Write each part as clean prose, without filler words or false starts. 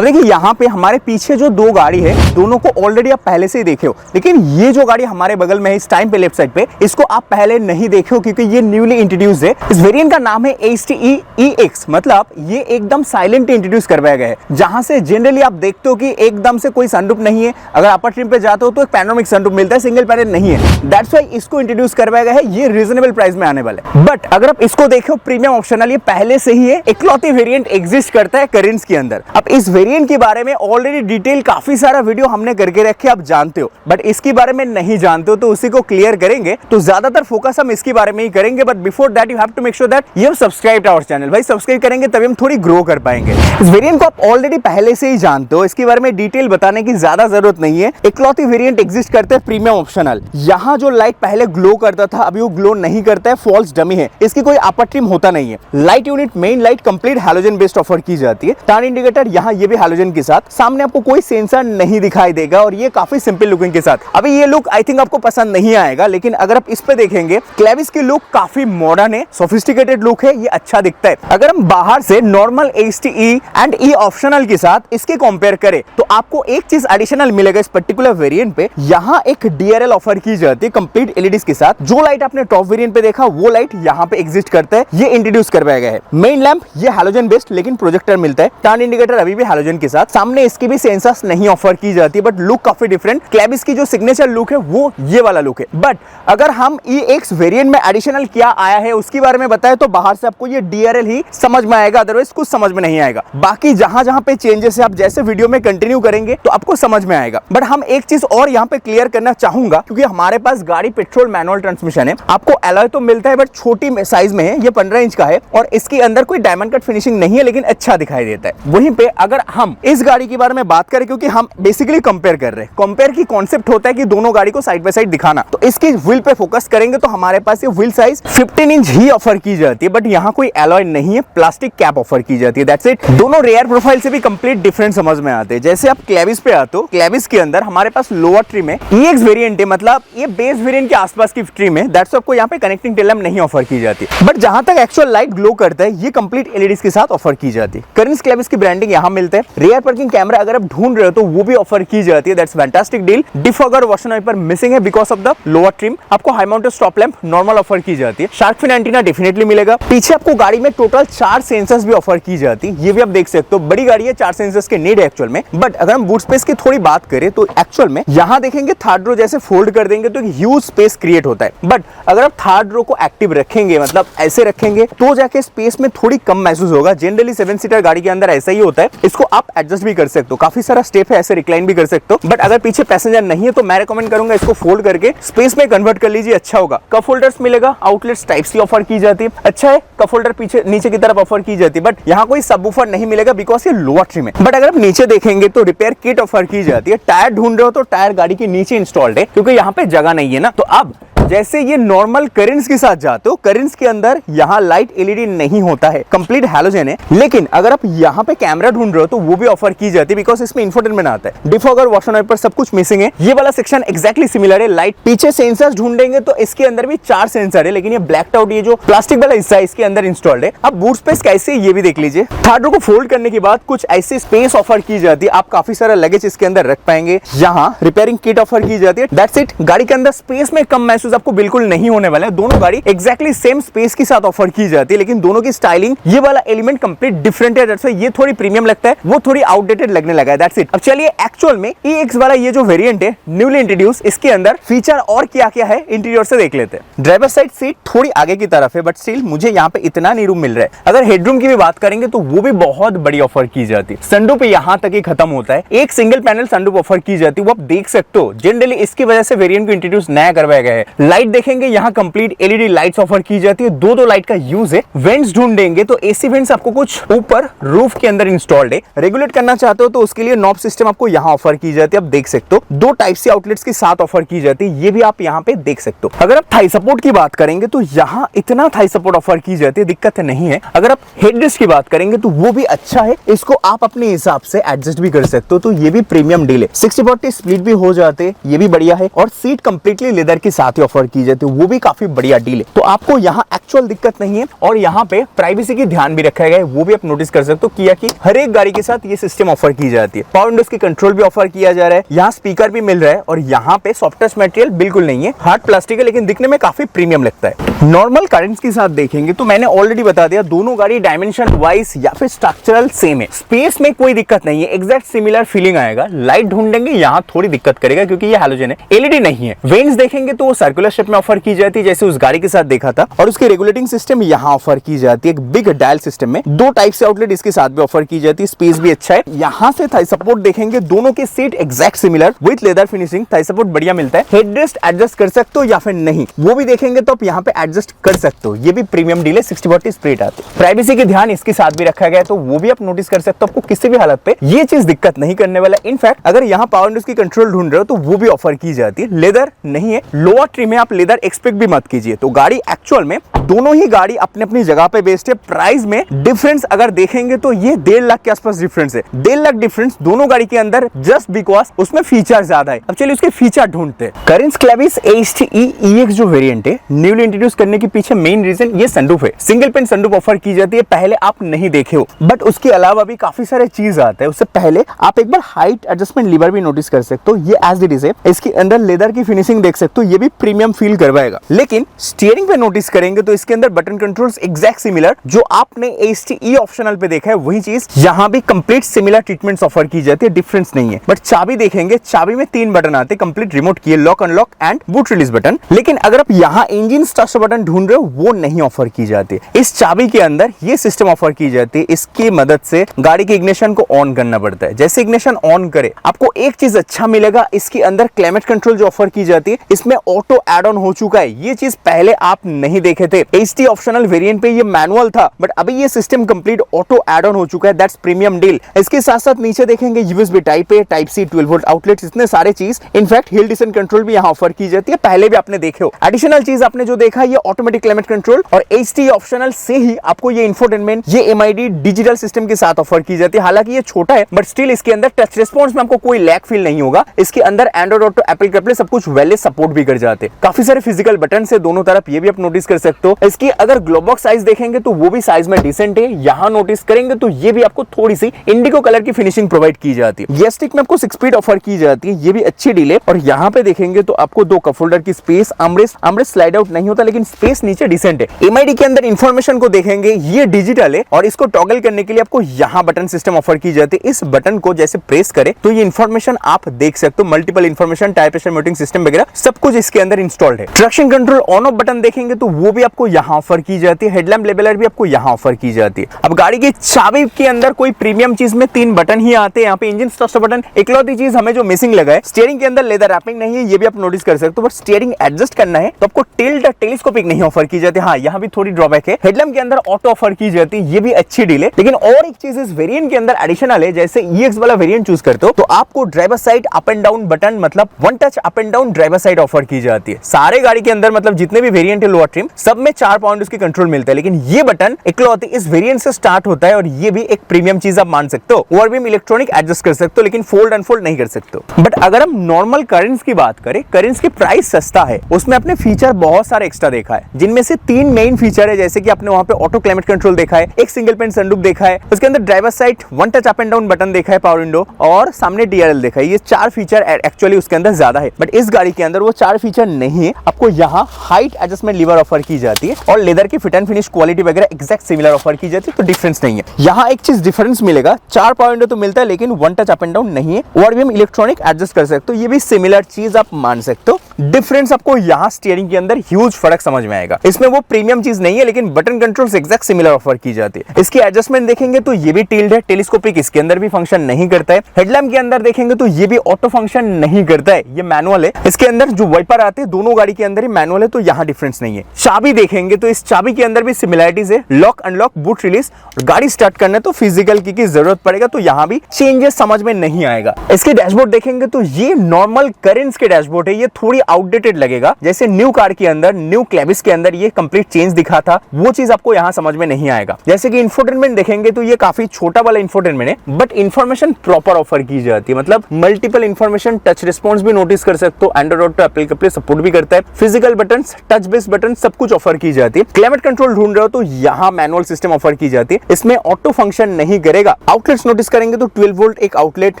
अब देखिए यहाँ पे हमारे पीछे जो दो गाड़ी है दोनों को ऑलरेडी आप पहले से ही देखे हो, लेकिन ये जो गाड़ी हमारे बगल में है इस टाइम पे लेफ्ट साइड पे, इसको आप पहले नहीं देखे हो क्योंकि ये न्यूली इंट्रोड्यूस है। इस वेरिएंट का नाम है HTE EX, मतलब ये एकदम साइलेंट इंट्रोड्यूस करवाया गया है, जहां से जनरली आप देखते हो कि एकदम से कोई सनरूफ नहीं है। अगर अपर ट्रिम पे जाते हो तो एक पैनोरामिक सनरूफ मिलता है, सिंगल पैनल नहीं है। दैट्स व्हाई इसको इंट्रोड्यूस करवाया गया है। ये रीजनेबल प्राइस में आने वाला है। बट अगर आप इसको देखो प्रीमियम ऑप्शनल, ये पहले से ही है, इकलौती वेरिएंट एग्जिस्ट करता है करेंस के अंदर। अब इस वेरिएंट के बारे में ऑलरेडी डिटेल काफी सारा वीडियो हमने करके रखे, आप जानते हो। बट इसके बारे में नहीं जानते हो तो उसी को क्लियर करेंगे, तो ज्यादातर फोकस हम इसके बारे में ही करेंगे। But before that you have to make sure that you have subscribed our channel. भाई सब्सक्राइब करेंगे तभी हम थोड़ी ग्रो कर पाएंगे। इस वेरिएंट को आप ऑलरेडी पहले से ही जानते हो, इसके बारे में डिटेल बताने की ज्यादा जरूरत नहीं है। इकलौती वेरिएंट एग्जिस्ट करते हैं प्रीमियम ऑप्शनल। यहाँ जो लाइट पहले ग्लो करता था अभी वो ग्लो नहीं करता है, फॉल्स डमी है, इसकी कोई अपर ट्रिम होता नहीं है। Light unit main light complete halogen based offer की जाती है। टर्न इंडिकेटर यहाँ ये भी हैलोजन के साथ, सामने आपको कोई सेंसर नहीं दिखाई देगा और ये काफी सिंपल लुकिंग के साथ। अभी ये लुक आई थिंक आपको पसंद नहीं आएगा, लेकिन अगर आप इस पे देखेंगे क्लेविस की लुक काफी मॉडर्न है, सोफिस्टिकेटेड लुक है, ये अच्छा दिखता है। अगर हम बाहर से normal HTE and E optional के साथ इसके कंपेयर करें तो आपको एक चीज एडिशनल मिलेगा इस पर्टिकुलर वेरिएंट पे। यहाँ एक DRL ऑफर की जाती है कंप्लीट LEDs के साथ। जो लाइट आपने टॉप वेरिएंट पे देखा वो लाइट यहाँ पे एग्जिस्ट करता है, ये इंट्रोड्यूस करवाया गया है। मेन लैंप ये हैलोजन बेस्ड लेकिन प्रोजेक्टर मिलता है। टर्न इंडिकेटर अभी भी हैलोजन के साथ, सामने इसकी भी सेंसर्स नहीं ऑफर की जाती, बट लुक काफी डिफरेंट। क्लेविस की जो सिग्नेचर लुक है वो ये वाला लुक है। बट अगर हम EX वेरिएंट में एडिशनल क्या आया है उसके बारे में बताएं तो बाहर से आपको ये DRL ही समझ में आएगा, अदरवाइज कुछ समझ में नहीं आएगा। बाकी जहां जहां पे चेंजेस है आप जैसे वीडियो में कंटिन्यू करेंगे तो आपको समझ में आएगा। बट हम एक चीज और यहाँ पे क्लियर करना चाहूंगा, क्योंकि हमारे पास गाड़ी पेट्रोल मैनुअल ट्रांसमिशन है, आपको एलॉय तो मिलता है बट छोटी साइज में है, ये 15 इंच का है और इसके अंदर कोई डायमंड कट फिनिशिंग नहीं है, लेकिन अच्छा दिखाई देता है। वहीं पे अगर हम इस गाड़ी के बारे में बात करें, क्योंकि हम बेसिकली कंपेयर कर रहे हैं, कंपेयर की कॉन्सेप्ट होता है कि दोनों गाड़ी को साइड बाय साइड दिखाना, तो इसकी व्हील पे फोकस करेंगे तो हमारे पास ये व्हील साइज 15 इंच ही ऑफर की जाती है। बट यहाँ कोई एलॉय नहीं है, प्लास्टिक कैप ऑफर की जाती है, दैट्स इट। दोनों रेयर प्रोफाइल से भी कंप्लीट डिफरेंट समझ में आते हैं। जैसे आप क्लेविस पे आते हो, क्लेविस के अंदर हमारे पास लोअर ट्रिम है, EX वेरिएंट है, मतलब ये बेस वेरिएंट के आसपास की ट्रिम है, दैट्स आपको यहाँ पे कनेक्टिंग टेल लैंप नहीं ऑफर की जाती। बट जहां तक एक्चुअल लाइट ग्लो करता है ये कंप्लीट LEDs के साथ ऑफर की जाती है। करेंस क्लेविस की ब्रांडिंग यहाँ मिलता है। रियर पार्किंग कैमरा अगर आप ढूंढ रहे हो तो वो भी ऑफर की जाती है, that's fantastic deal. Defogger washer wiper missing है because of the lower trim. आपको high mounted stop lamp normal offer की जाती है। शार्क फिन एंटीना डेफिनेटली मिलेगा। पीछे आपको गाड़ी में टोटल 4 सेंसर्स भी ऑफर की जाती है, ये भी आप देख सकते हो। बड़ी गाड़ी है, 4 सेंसर्स के नीड है एक्चुअल में। बट अगर हम बूट स्पेस की थोड़ी बात करें तो एक्चुअल में यहाँ देखेंगे थर्ड रो जैसे फोल्ड कर देंगे तो एक ह्यूज स्पेस क्रिएट होता है। बट अगर आप थर्ड रो को एक्टिव रखेंगे, मतलब ऐसे रखेंगे, तो जाके स्पेस में थोड़ी कम महसूस होगा। जनरली 7 सीटर गाड़ी के अंदर ऐसा ही होता है। इसको आप एडजस्ट भी कर सकते हो, काफी सारा स्टेप है, ऐसे रिक्लाइन भी कर सकते हो। बट अगर पीछे पैसेंजर नहीं है तो मैं रेकमेंड करूंगा इसको फोल्ड करके स्पेस में कन्वर्ट कर लीजिए, अच्छा होगा। कप होल्डर्स मिलेगा, आउटलेट्स टाइप सी ऑफर की जाती है, अच्छा है। कप होल्डर पीछे नीचे की तरफ ऑफर की जाती है, बट यहाँ कोई सबवूफर नहीं मिलेगा बिकॉज ये लोअर ट्रिम है। बट अगर आप नीचे देखेंगे तो रिपेयर किट ऑफर की जाती है। टायर ढूंढ रहे हो तो टायर गाड़ी के नीचे इंस्टॉल्ड है, क्योंकि यहाँ पे जगह नहीं है ना। तो अब जैसे ये नॉर्मल करेंस के साथ जाते हो, करेंस के अंदर यहाँ लाइट LED नहीं होता है, कंप्लीट हैलोजन है। लेकिन अगर आप यहाँ पे कैमरा ढूंढ रहे हो तो वो भी ऑफर की जाती है बिकॉज इसमें इंफोटेनमेंट आता है। डिफॉगर वॉशर वाइपर सब कुछ मिसिंग है। ये वाला सेक्शन एक्जैक्टली सिमिलर है। लाइट पीछे सेंसर्स ढूंढेंगे तो इसके अंदर भी 4 सेंसर है, लेकिन ये ब्लैक्ड आउट, ये जो प्लास्टिक वाला हिस्सा है इसके अंदर इंस्टॉल्ड है। अब बूट स्पेस कैसे ये भी देख लीजिए। थर्ड रो को फोल्ड करने के बाद कुछ ऐसी स्पेस ऑफर की जाती है, आप काफी सारा लगेज इसके अंदर रख पाएंगे। यहाँ रिपेयरिंग किट ऑफर की जाती है, दैट्स इट। गाड़ी के अंदर स्पेस में कम महसूस आपको बिल्कुल नहीं होने वाला है। दोनों गाड़ी एक्जैक्टली सेम स्पेस के साथ ऑफर की जाती है, लेकिन दोनों की स्टाइलिंग, ये वाला एलिमेंट कंप्लीट डिफरेंट है, दैट्स व्हाई ये थोड़ी प्रीमियम लगता है, वो थोड़ी आउटडेटेड लगने लगा है, दैट्स इट। अब चलिए एक्चुअल में EX वाला ये जो वेरिएंट है न्यूली इंट्रोड्यूस, इसके अंदर फीचर और क्या क्या है इंटीरियर से देख लेते हैं। ड्राइवर साइड सीट थोड़ी आगे की तरफ है, बट स्टिल मुझे यहाँ पे इतना नहीं रूम मिल रहा है। अगर हेडरूम की भी बात करेंगे तो वो भी बहुत बड़ी ऑफर की जाती है। सनरूफ यहाँ तक ही खत्म होता है, एक सिंगल पैनल सनरूफ ऑफर की जाती है, वो आप देख सकते हो। जनरली इसकी वजह से वेरिएंट को इंट्रोड्यूस नया करवाया गया है। लाइट देखेंगे यहाँ कंप्लीट LED लाइट्स ऑफर की जाती है, दो लाइट का यूज है। वेंट्स ढूंढेंगे तो AC वेंट्स आपको कुछ ऊपर रूफ के अंदर इंस्टॉल्ड है। रेगुलेट करना चाहते हो तो उसके लिए नॉब सिस्टम आपको यहाँ ऑफर की जाती है, आप देख सकते हो। 2 टाइप सी आउटलेट्स के साथ ऑफर की जाती है, ये भी आप यहाँ पे देख सकते हो। अगर आप थाई सपोर्ट की बात करेंगे तो यहाँ इतना थाई सपोर्ट ऑफर की जाती है, दिक्कत नहीं है। अगर आप हेडरेस्ट की बात करेंगे तो वो भी अच्छा है, इसको आप अपने हिसाब से एडजस्ट भी कर सकते हो, तो ये भी प्रीमियम डील है। 60-40 स्प्लिट भी हो जाते, ये भी बढ़िया है। और सीट कंप्लीटली लेदर के साथ ही ऑफर ऑफर की जाती है, वो भी काफी बढ़िया डील है। तो आपको यहाँ एक्चुअल दिक्कत नहीं है और यहाँ पे प्राइवेसी की ध्यान भी रखा गया है, वो भी आप नोटिस कर सकते हो। किया की हर एक गाड़ी के साथ ये सिस्टम ऑफर की जाती है। पावर विंडोज की कंट्रोल भी ऑफर किया जा रहा है, यहाँ स्पीकर भी मिल रहा है और यहाँ पे सॉफ्ट टच मटेरियल बिल्कुल नहीं है, हार्ड प्लास्टिक है, लेकिन दिखने में काफी प्रीमियम लगता है। नॉर्मल करेंट्स के साथ देखेंगे तो मैंने ऑलरेडी बता दिया, दोनों गाड़ी डायमेंशन वाइज या फिर स्ट्रक्चरल सेम है, स्पेस में कोई दिक्कत नहीं है, एग्जैक्ट सिमिलर फीलिंग आएगा। लाइट ढूंढेंगे यहाँ थोड़ी दिक्कत करेगा क्योंकि ये हैलोजन है, एलईडी नहीं है। वेंट्स देखेंगे तो वो सर्कुलर शेप में ऑफर की जाती है जैसे उस गाड़ी के साथ देखा था, और उसकी रेगुलेटिंग सिस्टम यहाँ ऑफर की जाती है, एक बिग डायल सिस्टम में। 2 टाइप से आउटलेट इसके साथ भी ऑफर की जाती है, स्पेस भी अच्छा है। यहाँ से थाई सपोर्ट देखेंगे, दोनों के seat exact similar with leather finishing, Thai support बढ़िया मिलता है। हेडरेस्ट एडजस्ट कर सकते हो या फिर नहीं, वो भी देखेंगे तो आप यहाँ पे एडजस्ट कर सकते हो, ये भी प्रीमियम डील है। 60/40 स्प्लिट आती है। प्राइवेसी की ध्यान इसके साथ भी रखा गया है, तो वो भी आप नोटिस कर सकते हो, आपको किसी भी हालत पे ये चीज दिक्कत नहीं करने वाला। इनफैक्ट अगर यहाँ पावर विंडोज की कंट्रोल ढूंढ रहे हो तो वो भी ऑफर की जाती है। लेदर नहीं है, लोअर ट्रिम में आप लेदर एक्सपेक्ट भी मत कीजिए। तो गाड़ी एक्चुअल में दोनों ही गाड़ी अपनी अपनी जगह पे बेस्ड है। प्राइस में डिफरेंस अगर देखेंगे तो ये 1.5 लाख के आसपास डिफरेंस है, 1.5 लाख डिफरेंस दोनों गाड़ी के अंदर, जस्ट बिकॉज उसमें फीचर ज्यादा है। अब चलिए उसके फीचर ढूंढते हैं। करेंस क्लेविस AST EX जो वेरिएंट है, न्यूली इंट्रोड्यूस करने के पीछे मेन रीजन ये सनरूफ है। सिंगल पेन सनरूफ ऑफर की जाती है, पहले आप नहीं देखे हो, बट उसके अलावा भी काफी सारे चीज आते हैं। उससे पहले आप एक बार हाइट एडजस्टमेंट लीवर भी नोटिस कर सकते हो, ये एज इट इज है। इसके अंदर लेदर की फिनिशिंग देख सकते हो, ये भी प्रीमियम फील करवाएगा। लेकिन स्टीयरिंग पे नोटिस करेंगे तो इसके अंदर बटन कंट्रोल्स एग्जैक्ट सिमिलर, जो आपने AST E ऑप्शनल पे देखा है वही चीज यहाँ भी कंप्लीट सिमिलर ट्रीटमेंट्स ऑफर की जाती है, डिफरेंस नहीं है। बट चाबी देखेंगे, चाबी में 3 बटन आते हैं, कंप्लीट रिमोट की, lock unlock and boot release button. लेकिन अगर आप यहाँ इंजन स्टार्ट बटन ढूंढ रहे हो, वो नहीं ऑफर की जाती। इस चाबी के अंदर ये सिस्टम ऑफर की जाती है, इसकी मदद से गाड़ी के इग्निशन को ऑन करना पड़ता है। जैसे इग्निशन ऑन करे, आपको एक चीज अच्छा मिलेगा, इसके अंदर क्लाइमेट कंट्रोल जो ऑफर की जाती है, इसमें ऑटो एड ऑन हो चुका है। ये चीज पहले आप नहीं देखे थे। AST ऑप्शनल वेरिएंट पे ये मैनुअल था, बट अभी ये system complete auto add on हो चुका है, दैट्स प्रीमियम डील। इसके साथ साथ नीचे देखेंगे USB type A, type C, 12 volt outlets, इतने सारे चीज। इनफैक्ट हिल डिसेंट कंट्रोल भी यहाँ ऑफर की जाती है, पहले भी आपने देखे हो। एडिशनल चीज आपने जो देखा, ये ऑटोमेटिक क्लाइमेट कंट्रोल, और AST ऑप्शनल से ही आपको ये इंफोटेनमेंट, ये MID डिजिटल सिस्टम के साथ ऑफर की जाती है। हालांकि ये छोटा है, बट स्टिल इसके अंदर टच रिस्पॉन्स में आपको कोई लैग फील नहीं होगा। इसके अंदर एंड्रॉइड ऑटो, एप्पल CarPlay सब कुछ वेल सपोर्ट भी कर जाते हैं। काफी सारे फिजिकल बटन है दोनों तरफ, ये भी आप नोटिस कर सकते हो। इसकी अगर ग्लोबॉक्स साइज देखेंगे तो वो भी साइज में डिसेंट है। यहाँ नोटिस करेंगे तो ये भी आपको थोड़ी सी इंडिगो कलर की फिनिशिंग प्रोवाइड की जाती है। ये स्टिक में आपको 6 फीट ऑफर की जाती है, ये भी अच्छी डील है। और यहाँ पे देखेंगे तो आपको 2 कप होल्डर की स्पेस, आर्मरेस्ट स्लाइड आउट नहीं होता, लेकिन स्पेस नीचे डिसेंट है। MID के अंदर इंफॉर्मेशन को देखेंगे, ये डिजिटल है और इसको टॉगल करने के लिए आपको यहाँ बटन सिस्टम ऑफर की जाती है। इस बटन को जैसे प्रेस करे तो ये इंफॉर्मेशन आप देख सकते हो, multiple information, tyre pressure meeting system वगैरह सब कुछ इसके अंदर इंस्टॉल्ड है। Traction control on off button देखेंगे तो वो भी आपको यहाँ ऑफर की जाती है। हेडलैम्प लेबलर भी आपको यहाँ ऑफर की जाती है। अब गाड़ी की चाबी के अंदर कोई प्रीमियम चीज में 3 बटन ही आते हैं। यहाँ पे इंजन स्टार्ट बटन, इकलौती चीज हमें जो मिसिंग लगा है। स्टीयरिंग के अंदर लेदर रैपिंग नहीं है, ये भी आप नोटिस कर सकते हो, बट स्टीयरिंग एडजस्ट करना है तो आपको टिल्ट टेलीस्कोपिक नहीं ऑफर की जाती। हाँ, यहाँ भी थोड़ी ड्रॉबैक है। हेडलैम्प के अंदर ऑटो ऑफर की जाती है, ये भी अच्छी डील है। लेकिन और एक चीज इस वेरिएंट के अंदर एडिशनल है, जैसे EX वाला वेरिएंट चूज करते हो तो आपको driver side up and down button, मतलब 1 touch up and down driver side offer की जाती है। सारे गाड़ी के अंदर मतलब जितने भी वेरिएंट है लोअर ट्रिम, सब में 4 पाउंड उसकी कंट्रोल मिलता है, लेकिन ये बटन इकलौती इस वेरिएंट से स्टार्ट होता है और ये भी एक प्रीमियम चीज आप मान सकते हो। और भी इलेक्ट्रॉनिक एडजस्ट कर सकते हो, लेकिन फोल्ड अनफोल्ड नहीं कर सकते हो। बट अगर हम नॉर्मल करेंस की बात करें, करेंस की प्राइस सस्ता है, उसमें अपने फीचर बहुत सारे एक्स्ट्रा देखा है, जिनमें से 3 मेन फीचर है। जैसे कि आपने वहां पे ऑटो क्लाइमेट कंट्रोल देखा है, एक सिंगल पेन सनरूफ देखा है, उसके अंदर driver side 1 touch up and down button देखा है, पावर विंडो और सामने DRL देखा है। ये 4 फीचर एक्चुअली उसके अंदर ज्यादा है, बट इस गाड़ी के अंदर वो 4 फीचर नहीं है। आपको यहाँ हाइट एडजस्टमेंट लीवर ऑफर की जाती है और लेदर की फिट एंड फिनिश क्वालिटी वगैरह एक्जैक्ट सिमिलर ऑफर की जाती है, तो डिफरेंस नहीं है। यहाँ एक चीज डिफरेंस मिलेगा, 4 पावर विंडो तो मिलता है, लेकिन 1 टच अप एंड डाउन नहीं है। और भी हम इलेक्ट्रॉनिक एडजस्ट कर सकते हो, ये भी सिमिलर चीज आप मान सकते हो। डिफरेंस आपको यहाँ स्टीयरिंग के अंदर ह्यूज फर्क समझ में आएगा। इसमें वो प्रीमियम चीज नहीं है, लेकिन button controls exact similar offer की जाती है। इसकी एडजस्टमेंट देखेंगे तो ये भी टिल्ड है, टेलीस्कोपिक इसके अंदर भी फंक्शन नहीं करता है। हेडलैम्प के अंदर देखेंगे तो ये भी ऑटो फंक्शन नहीं करता है, ये मैनुअल है। इसके अंदर जो वाइपर आते हैं दोनों गाड़ी के अंदर ही मैनुअल है, तो यहाँ डिफरेंस नहीं है। चाबी देखेंगे तो इस चाबी के अंदर भी सिमिलरिटीज है, लॉक अनलॉक, बूट रिलीज। गाड़ी स्टार्ट करना तो फिजिकल की जरूरत पड़ेगा, तो यहाँ भी चेंजेस समझ में नहीं आएगा। इसके डैशबोर्ड देखेंगे तो ये नॉर्मल करेंस के डैशबोर्ड है, ये थोड़ी थोड़ी आउटडेटेड लगेगा, जैसे न्यू कार के अंदर, न्यू क्लेविस के अंदर ये कंप्लीट चेंज दिखा था, वो चीज आपको यहाँ समझ में नहीं आएगा। जैसे कि इंफोटेनमेंट देखेंगे तो ये काफी छोटा वाला इंफोटेनमेंट है, बट इंफॉर्मेशन प्रॉपर ऑफर की जाती है, मतलब मल्टीपल इंफॉर्मेशन, टच रिस्पॉन्स भी नोटिस कर सकते हो, एंड्रॉइड ऑटो एप्पल के प्ले सपोर्ट भी करता है, physical button, touch based button सब कुछ ऑफर की जाती है। क्लाइमेट कंट्रोल ढूंढ रहे हो तो यहाँ मैनुअल सिस्टम ऑफर की जाती है, इसमें ऑटो फंक्शन नहीं करेगा। आउटलेट्स नोटिस करेंगे तो 12 वोल्ट एक outlet,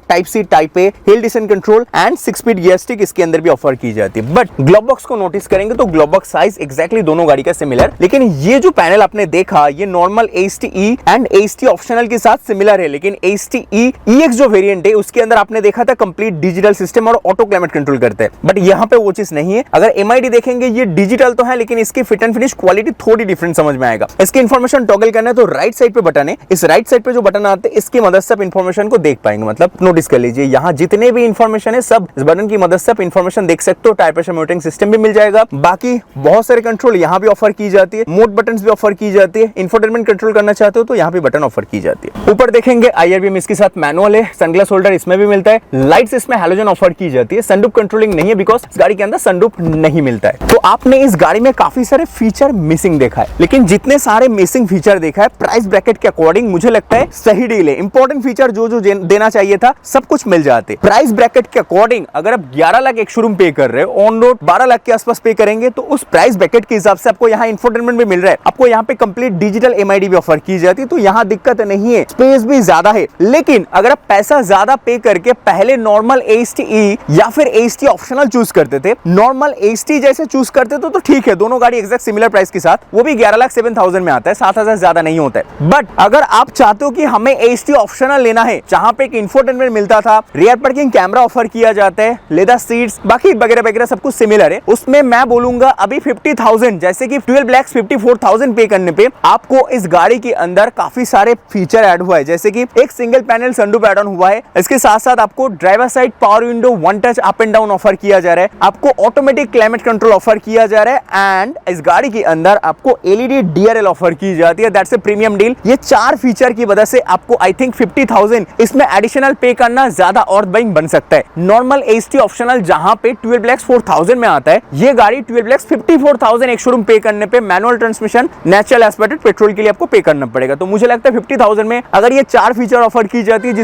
type C, type A, hill descent control and 6 speed gear stick इसके अंदर भी ऑफर की जाती है। बट ग्लोब बॉक्स को नोटिस करेंगे तो ग्लोब बॉक्स साइज एक्जैक्टली दोनों गाड़ी का सिमिलर, लेकिन ये जो पैनल आपने देखा ये normal AST E and AST optional के साथ सिमिलर है, लेकिन AST E EX जो वेरिएंट है उसके अंदर आपने देखा था कंप्लीट डिजिटल सिस्टम और ऑटो क्लाइमेट कंट्रोल करते हैं, बट यहाँ पे वो चीज नहीं है। अगर MID देखेंगे ये डिजिटल तो है, लेकिन इसकी फिट एंड फिनिश क्वालिटी थोड़ी डिफरेंट समझ में आएगा। इसकी इन्फॉर्मेशन टॉगल करना है तो राइट साइड पे बटन है, इस राइट साइड पे जो बटन आते हैं इसकी मदद से आप इन्फॉर्मेशन को देख पाएंगे, मतलब नोटिस कर लीजिए यहाँ जितने भी इन्फॉर्मेशन है सब इस बटन की मदद से आप इन्फॉर्मेशन देख सकते हो। टायर प्रेशर मॉनिटरिंग सिस्टम भी मिल जाएगा, बाकी बहुत सारे कंट्रोल यहाँ भी ऑफर की जाती है, मोड बटन भी ऑफर की जाती है, इंफोटेनमेंट कंट्रोल करना चाहते हो तो यहाँ भी बटन ऑफर की जाती है। ऊपर देखेंगे IRBM इसके साथ मैनुअल है, सनग्लास होल्डर इसमें भी मिलता है, लाइट्स इसमें हैलोजन ऑफर की जाती है। सनरूफ कंट्रोलिंग नहीं है बिकॉज इस गाड़ी के अंदर सनरूफ नहीं मिलता है। तो आपने इस गाड़ी में काफी सारे फीचर मिसिंग देखा है, लेकिन जितने सारे मिसिंग फीचर देखा है प्राइस ब्रैकेट के अकॉर्डिंग मुझे लगता है सही डील है। इंपॉर्टेंट फीचर जो जो देना चाहिए था सब कुछ मिल जाते। प्राइस ब्रैकेट के अकॉर्डिंग अगर आप 11 लाख एक शोरूम पे कर रहे हो, ऑन रोड 12 लाख के आसपास पे करेंगे तो उस प्राइस ब्रैकेट के हिसाब से आपको यहाँ इंफोटेनमेंट भी मिल रहा है, आपको यहाँ पे कंप्लीट डिजिटल MID भी ऑफर की जाती है, तो यहाँ दिक्कत नहीं है, स्पेस भी ज्यादा है। लेकिन अगर आप पैसा ज्यादा पे करके पहले नॉर्मल AST E या फिर AST ऑप्शनल चूज करते थे, नॉर्मल AST जैसे चूज करते तो ठीक है, दोनों गाड़ी एग्जैक्ट सिमिलर प्राइस के साथ, वो भी 11,07,000 में आता है, 7,000 ज्यादा नहीं होता है। बट अगर आप चाहते हो कि हमें AST ऑप्शनल लेना है जहां पे एक इंफोटेनमेंट मिलता था, रियर पार्किंग कैमरा ऑफर किया जाता है, लेदर सीट्स, बाकी वगैरह वगैरह सब कुछ सिमिलर है, उसमें मैं बोलूंगा अभी 50,000 जैसे कि 12 ब्लैक्स 54,000 पे करने पे आपको इस गाड़ी के अंदर काफी सारे फीचर ऐड हुआ है, जैसे कि एक single panel sunroof add on हुआ है, इसके साथ साथ आपको driver side power window, one touch up and down offer किया जा रहा है, आपको ऑटोमेटिक क्लाइमेट कंट्रोल ऑफर किया जा रहा है, एंड इस गाड़ी के अंदर आपको LED DRL ऑफर की जाती है, दैट्स ए प्रीमियम डील। ये 4 फीचर की वजह से आपको आई थिंक 50,000 इसमें एडिशनल पे करना ज्यादा और बाइंग बन सकता है। नॉर्मल AST ऑप्शनल जहां पे 12 ब्लैक्स 4,000 में आता है, ये गाड़ी 12 ब्लैक्स 54,000 एक शोरूम पे करने पे manual transmission, natural expected petrol के लिए आपको पे करना पड़ेगा। तो मुझे लगता है 50,000 में अगर ये 4 फीचर ऑफर की जाती है,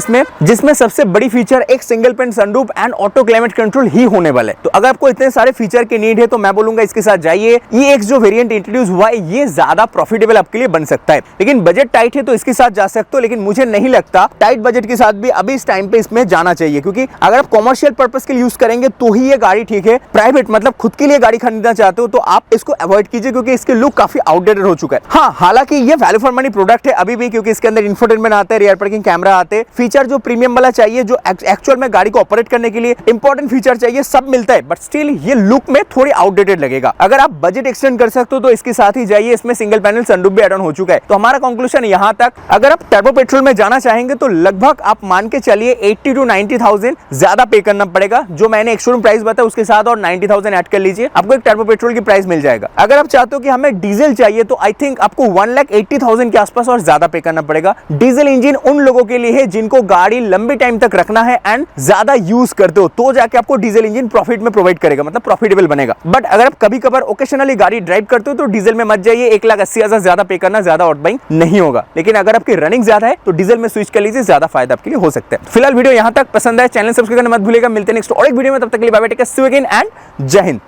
जिसमें सबसे बड़ी फीचर एक single pane sunroof and auto climate control ही होने वाला है, तो अगर आपको इतने सारे फीचर की नीड है तो मैं बोलूंगा इसके साथ जाइए। EX जो वेरिएंट इंट्रोड्यूस हुआ है ये ज्यादा प्रॉफिटेबल आपके लिए बन सकता है, लेकिन बजट टाइट है तो इसके साथ जा सकते हो, लेकिन मुझे नहीं लगता टाइट बजट के साथ भी अभी इस टाइम पे इसमें जाना चाहिए, क्योंकि अगर आप कॉमर्शियल पर्पस के लिए यूज करेंगे तो ही ये गाड़ी ठीक है। प्राइवेट मतलब खुद के लिए गाड़ी खरीदना चाहते हो तो आप इसको अवॉइड कीजिए, क्योंकि इसके लुक काफी आउटडेटेड हो चुका है। हाँ, हालांकि ये वैल्यू फॉर मनी प्रोडक्ट है अभी भी, क्योंकि इसके अंदर इंफोटेनमेंट आता है, रियर पार्किंग कैमरा आते हैं, फीचर जो प्रीमियम वाला चाहिए, जो एक्चुअल में गाड़ी को ऑपरेट करने के लिए इंपॉर्टेंट फीचर चाहिए, सब मिलता है, बट स्टिल ये लुक में थोड़ी आउटडेटेड लगेगा। अगर आप बजट एक्सटेंड कर सकते हो तो इसके साथ ही जाइए, इसमें सिंगल पैनल सनरूफ भी ऐड ऑन हो चुका है। तो हमारा कंक्लूजन यहाँ तक, अगर आप टर्बो पेट्रोल में जाना चाहेंगे तो लगभग आप मान के चलिए 80 to 90,000 ज्यादा पे करना पड़ेगा, जो मैंने एक शोरूम प्राइस बताया उसके साथ, और 90,000 ऐड कर लीजिए, आपको एक टर्बो पेट्रोल की प्राइस मिल जाएगा। अगर आप चाहते हो कि हमें डीजल चाहिए तो आई थिंक आपको 1,80,000 के आसपास और ज्यादा पे करना पड़ेगा। डीजल इंजन उन लोगों के लिए है जिनको गाड़ी लंबे टाइम तक रखना है एंड ज्यादा यूज करते हो, तो जाके आपको डीजल इंजन प्रॉफिट में प्रोवाइड करेगा, मतलब प्रॉफिटेबल बनेगा। बट अगर आप कभी कभार ओकेशनली गाड़ी ड्राइव करते हो तो डीजल में मत जाइए, 1,80,000 ज्यादा पे करना ज्यादा आउटबाइंग नहीं होगा। लेकिन अगर आपकी रनिंग ज्यादा है तो डीजल में स्विच कर लीजिए, ज्यादा फायदा आपके लिए हो सकता है। फिलहाल वीडियो यहां तक पसंद आए, चैनल सब्सक्राइब करना मत भूलिएगा। मिलते हैं नेक्स्ट और एक वीडियो में, तब तक के लिए bye bye, take care, see you again and जय हिंद।